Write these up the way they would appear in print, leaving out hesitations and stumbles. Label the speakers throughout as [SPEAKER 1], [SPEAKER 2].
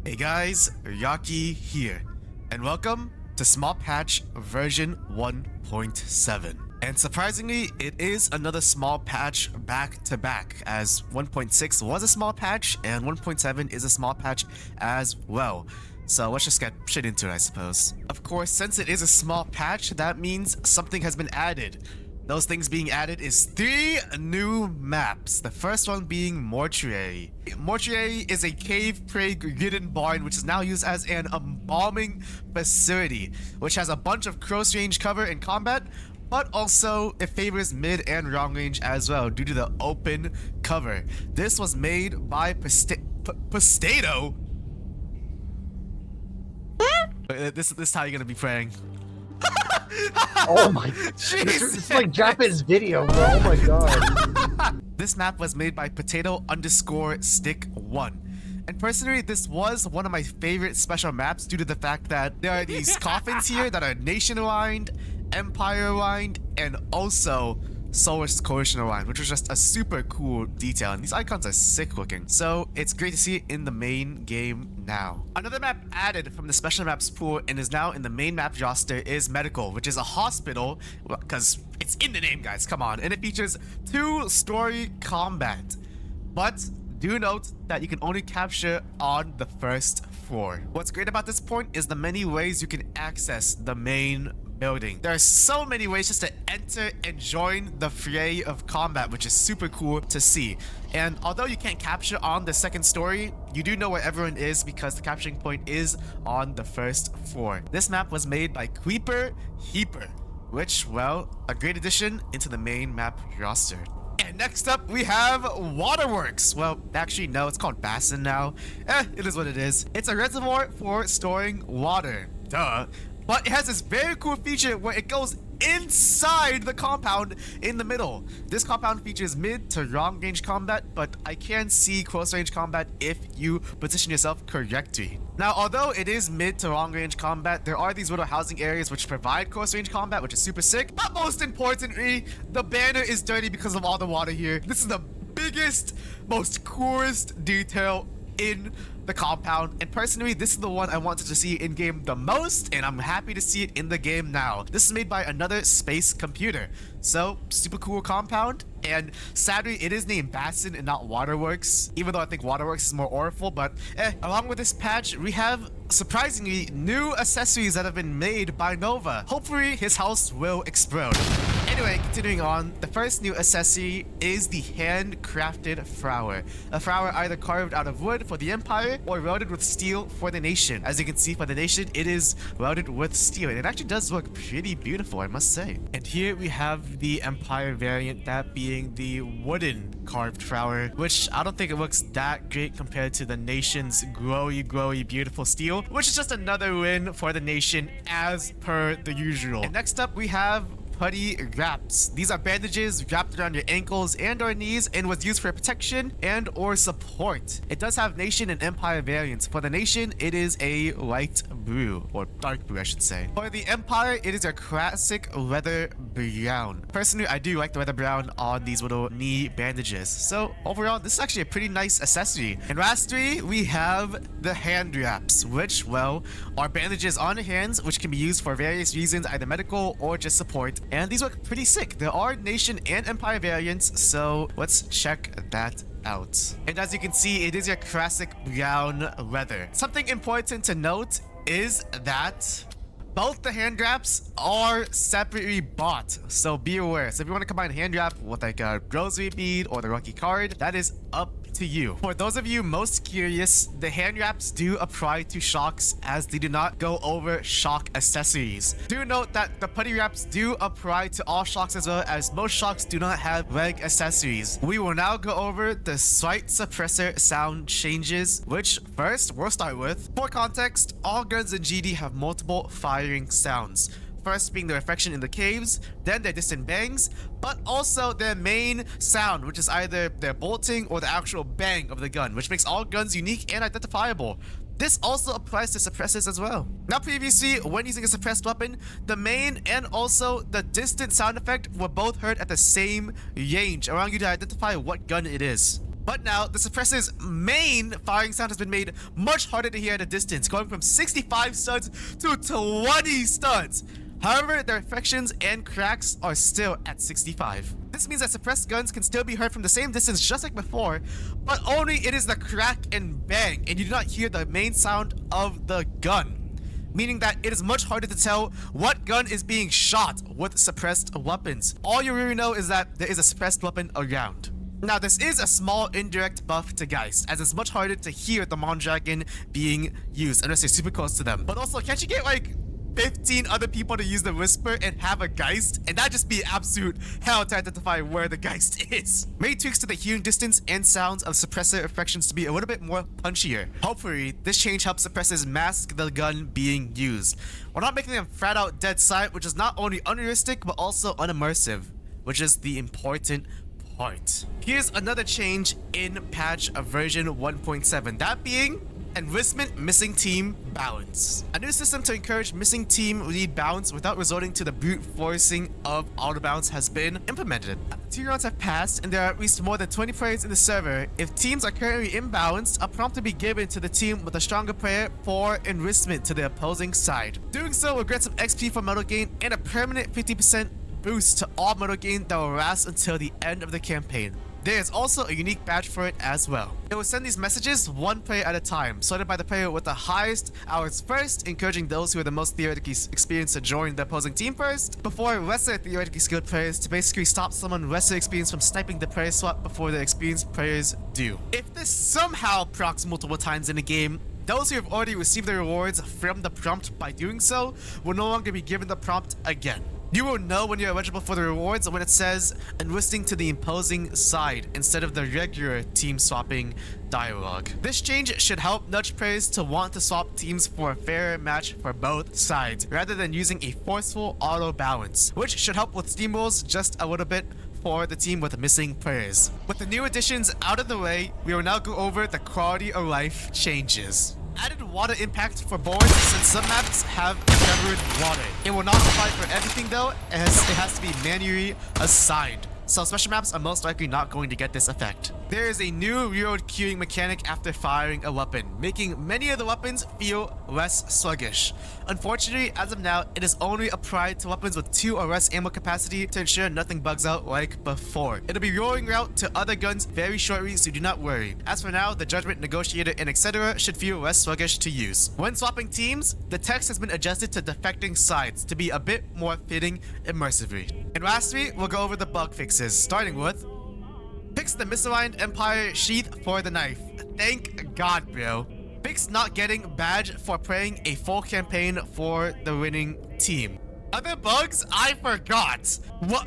[SPEAKER 1] Hey guys, Yaki here, and welcome to Small Patch version 1.7. And surprisingly, it is another small patch back to back, as 1.6 was a small patch and 1.7 is a small patch as well. So let's just get straight into it, I suppose. Of course, since it is a small patch, that means something has been added. Those things being added is 3 new maps. The first one being Mortuary. Mortuary is a cave prey-ridden barn which is now used as an embalming facility, which has a bunch of close range cover in combat, but also it favors mid and long range as well due to the open cover. This was made by Potato. This is how you're gonna be praying.
[SPEAKER 2] Oh my god. It's like Japanese video, bro. Oh my god.
[SPEAKER 1] This map was made by Potato_Stick1. And personally, this was one of my favorite special maps due to the fact that there are these coffins here that are nation aligned, empire aligned, and also Solar Coalition aligned, which was just a super cool detail. And these icons are sick looking. So it's great to see it in the main game now. Another map added from the special maps pool and is now in the main map roster is Medical, which is a hospital, because it's in the name, guys, come on. And it features 2-story combat. But do note that you can only capture on the first floor. What's great about this point is the many ways you can access the main building. There are so many ways just to enter and join the fray of combat, which is super cool to see. And although you can't capture on the second story, you do know where everyone is because the capturing point is on the first floor. This map was made by Creeper Heeper, which, well, a great addition into the main map roster. And next up, we have Waterworks. Well, actually, no, it's called Basin now. It is what it is. It's a reservoir for storing water. Duh. But it has this very cool feature where it goes inside the compound in the middle. This compound features mid to long range combat, but I can see close range combat if you position yourself correctly. Now, although it is mid to long range combat, there are these little housing areas which provide close range combat, which is super sick. But most importantly, the banner is dirty because of all the water here. This is the biggest, most coolest detail in the compound, and personally this is the one I wanted to see in game the most, and I'm happy to see it in the game now. This is made by another space computer, so super cool compound. And sadly it is named Basin and not Waterworks, even though I think Waterworks is more oriful. But along with this patch, we have surprisingly new accessories that have been made by Nova. Hopefully his house will explode. Anyway, continuing on, the first new accessory is the handcrafted flower. A flower either carved out of wood for the Empire or welded with steel for the Nation. As you can see for the Nation, it is welded with steel, and it actually does look pretty beautiful, I must say. And here we have the Empire variant, that being the wooden carved flower, which I don't think it looks that great compared to the Nation's glowy, beautiful steel, which is just another win for the Nation as per the usual. And next up, we have putty wraps. These are bandages wrapped around your ankles and or knees and was used for protection and or support. It does have Nation and Empire variants. For the Nation, it is a light blue, or dark blue I should say. For the Empire, it is a classic leather brown. Personally, I do like the leather brown on these little knee bandages. So overall, this is actually a pretty nice accessory. And lastly, we have the hand wraps, which, well, are bandages on the hands which can be used for various reasons, either medical or just support. And these look pretty sick. There are Nation and Empire variants, so let's check that out. And as you can see, it is your classic brown leather. Something important to note is that both the hand wraps are separately bought, so be aware. So if you want to combine hand wrap with like a rosary bead or the lucky card, that is up to you. For those of you most curious, the hand wraps do apply to shocks as they do not go over shock accessories. Do note that the putty wraps do apply to all shocks as well, as most shocks do not have leg accessories. We will now go over the slight suppressor sound changes, which first we'll start with. For context, all guns in GD have multiple firing sounds. First being the reflection in the caves, then their distant bangs, but also their main sound, which is either their bolting or the actual bang of the gun, which makes all guns unique and identifiable. This also applies to suppressors as well. Now previously, when using a suppressed weapon, the main and also the distant sound effect were both heard at the same range, allowing you to identify what gun it is. But now, the suppressor's main firing sound has been made much harder to hear at a distance, going from 65 studs to 20 studs. However, the reflections and cracks are still at 65. This means that suppressed guns can still be heard from the same distance just like before, but only it is the crack and bang, and you do not hear the main sound of the gun. Meaning that it is much harder to tell what gun is being shot with suppressed weapons. All you really know is that there is a suppressed weapon around. Now, this is a small indirect buff to Geist, as it's much harder to hear the Mondragon being used unless you're super close to them. But also, can't you get like 15 other people to use the Whisper and have a Geist? And that'd just be absolute hell to identify where the Geist is. Made tweaks to the hearing distance and sounds of suppressor reflections to be a little bit more punchier. Hopefully, this change helps suppressors mask the gun being used, while not making them flat out dead silent, which is not only unrealistic but also unimmersive, which is the important part. Here's another change in patch of version 1.7, that being Enlistment Missing Team Balance. A new system to encourage missing team lead balance without resorting to the brute forcing of auto balance has been implemented. 2 rounds have passed and there are at least more than 20 players in the server. If teams are currently imbalanced, a prompt will be given to the team with a stronger player for enlistment to the opposing side. Doing so will grant some XP for medal gain and a permanent 50% boost to all medal gain that will last until the end of the campaign. There is also a unique badge for it as well. It will send these messages one player at a time, sorted by the player with the highest hours first, encouraging those who are the most theoretically experienced to join the opposing team first, before lesser theoretically skilled players to basically stop someone lesser experienced from sniping the player swap before the experienced players do. If this somehow procs multiple times in a game, those who have already received the rewards from the prompt by doing so will no longer be given the prompt again. You will know when you're eligible for the rewards when it says enlisting to the opposing side instead of the regular team swapping dialogue. This change should help nudge players to want to swap teams for a fairer match for both sides, rather than using a forceful auto balance, which should help with steamrolls just a little bit for the team with missing players. With the new additions out of the way, we will now go over the quality of life changes. Added water impact for boards since some maps have covered water. It will not apply for everything though, as it has to be manually assigned. So special maps are most likely not going to get this effect. There is a new reload queuing mechanic after firing a weapon, making many of the weapons feel less sluggish. Unfortunately, as of now, it is only applied to weapons with 2 or less ammo capacity to ensure nothing bugs out like before. It'll be rolling out to other guns very shortly, so do not worry. As for now, the Judgment, Negotiator, and etc. should feel less sluggish to use. When swapping teams, the text has been adjusted to defecting sides to be a bit more fitting immersively. And lastly, we'll go over the bug fixes, starting with fix the misaligned Empire sheath for the knife. Thank God, bro. Fix not getting badge for playing a full campaign for the winning team. Other bugs? I forgot. What?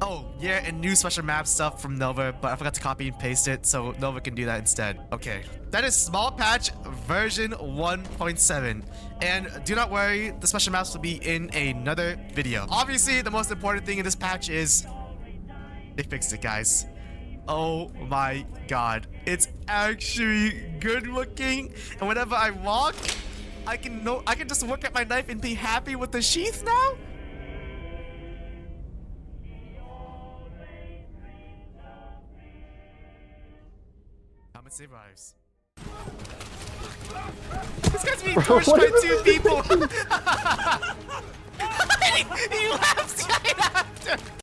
[SPEAKER 1] Oh, yeah, and new special map stuff from Nova, but I forgot to copy and paste it, so Nova can do that instead. Okay, that is small patch version 1.7. And do not worry, the special maps will be in another video. Obviously, the most important thing in this patch is they fixed it, guys. Oh my God, it's actually good looking, and whenever I walk, I can just look at my knife and be happy with the sheath now. Comment save lives. This guy's being pushed by 2 people. He laughed right after.